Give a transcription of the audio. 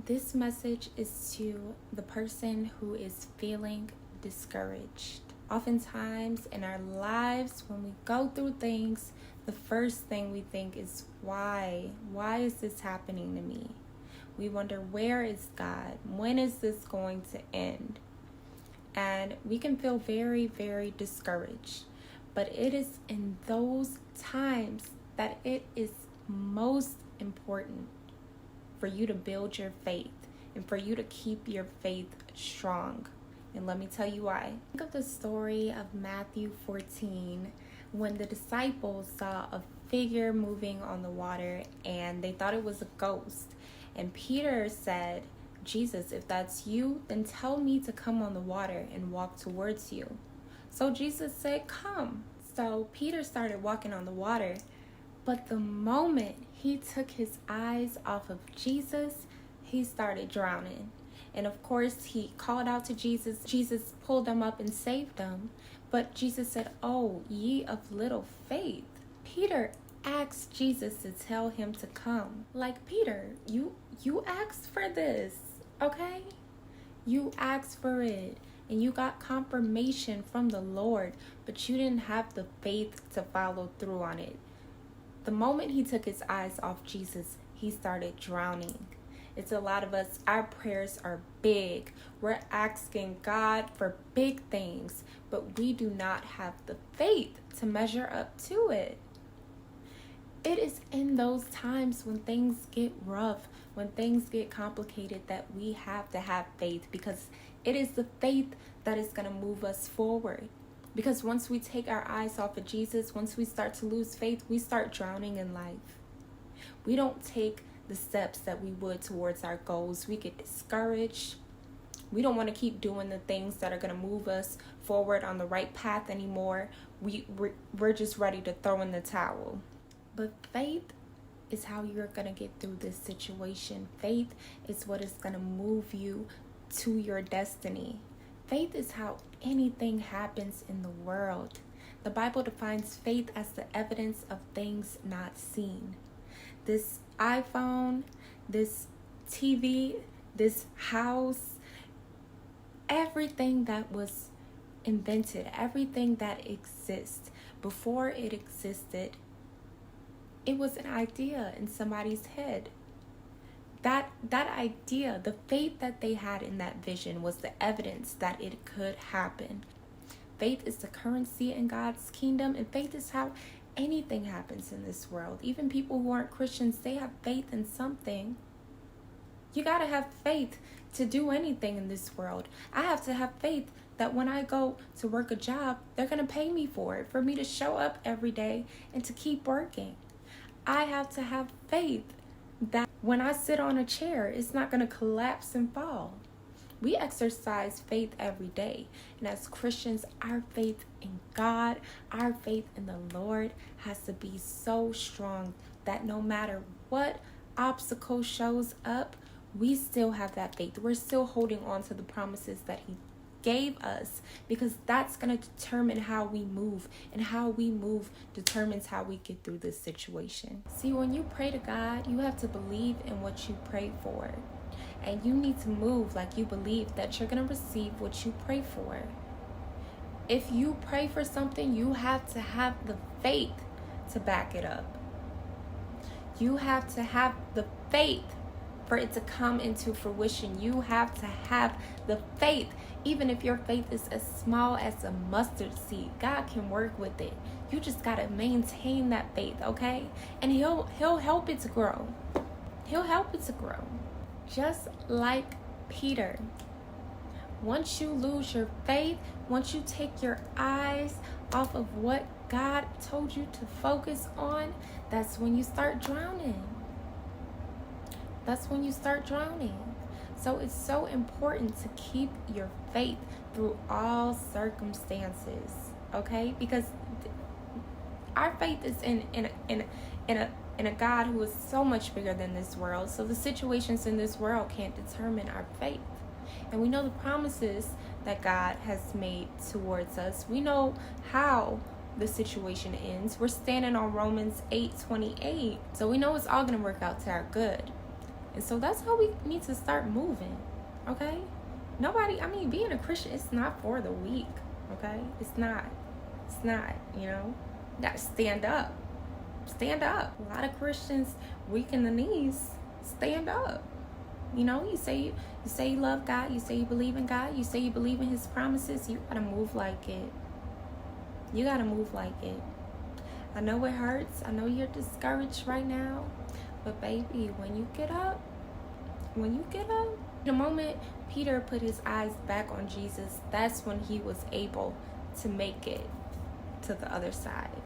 This message is to the person who is feeling discouraged. Oftentimes in our lives, when we go through things, the first thing we think is, why? Why is this happening to me? We wonder, where is God? When is this going to end? And we can feel very, very discouraged. But it is in those times that it is most important for you to build your faith and for you to keep your faith strong. And let me tell you why. Think of the story of Matthew 14 when the disciples saw a figure moving on the water and they thought it was a ghost. And Peter said, Jesus, if that's you, then tell me to come on the water and walk towards you. So Jesus said, come. So Peter started walking on the water. But the moment he took his eyes off of Jesus, he started drowning. And of course, he called out to Jesus. Jesus pulled him up and saved him. But Jesus said, oh, ye of little faith. Peter asked Jesus to tell him to come. Like, Peter, you asked for this, okay? You asked for it. And you got confirmation from the Lord. But you didn't have the faith to follow through on it. The moment he took his eyes off Jesus, he started drowning. It's a lot of us, our prayers are big. We're asking God for big things, but we do not have the faith to measure up to it. It is in those times when things get rough, when things get complicated, that we have to have faith, because it is the faith that is going to move us forward. Because once we take our eyes off of Jesus, once we start to lose faith, we start drowning in life. We don't take the steps that we would towards our goals. We get discouraged. We don't want to keep doing the things that are going to move us forward on the right path anymore. We're just ready to throw in the towel. But faith is how you're going to get through this situation. Faith is what is going to move you to your destiny. Faith is how anything happens in the world. The Bible defines faith as the evidence of things not seen. This iPhone, this TV, this house, everything that was invented, everything that exists, before it existed, it was an idea in somebody's head. That idea, the faith that they had in that vision, was the evidence that it could happen. Faith is the currency in God's kingdom, and faith is how anything happens in this world. Even people who aren't Christians, they have faith in something. You got to have faith to do anything in this world. I have to have faith that when I go to work a job, they're going to pay me for it, for me to show up every day and to keep working. I have to have faith that when I sit on a chair, it's not going to collapse and fall. We exercise faith every day. And as Christians, our faith in God, our faith in the Lord has to be so strong that no matter what obstacle shows up, we still have that faith. We're still holding on to the promises that He gave us, because that's going to determine how we move, and how we move determines how we get through this situation. See, when you pray to God, you have to believe in what you pray for, and you need to move like you believe that you're going to receive what you pray for. If you pray for something, you have to have the faith to back it up. You have to have the faith for it to come into fruition. You have to have the faith. Even if your faith is as small as a mustard seed, God can work with it. You just got to maintain that faith, okay? And he'll help it to grow. He'll help it to grow. Just like Peter. Once you lose your faith, once you take your eyes off of what God told you to focus on, that's when you start drowning. That's when you start drowning. So it's so important to keep your faith through all circumstances, okay? Because our faith is in a God who is so much bigger than this world. So the situations in this world can't determine our faith. And we know the promises that God has made towards us. We know how the situation ends. We're standing on Romans 8:28. So we know it's all going to work out to our good. And so that's how we need to start moving, okay? Being a Christian, it's not for the weak, okay? It's not, you know? You gotta stand up. Stand up. A lot of Christians weak in the knees. Stand up. You know, you say you love God, you say you believe in God, you say you believe in his promises, you gotta move like it. You gotta move like it. I know it hurts. I know you're discouraged right now. But baby, when you get up, the moment Peter put his eyes back on Jesus, that's when he was able to make it to the other side.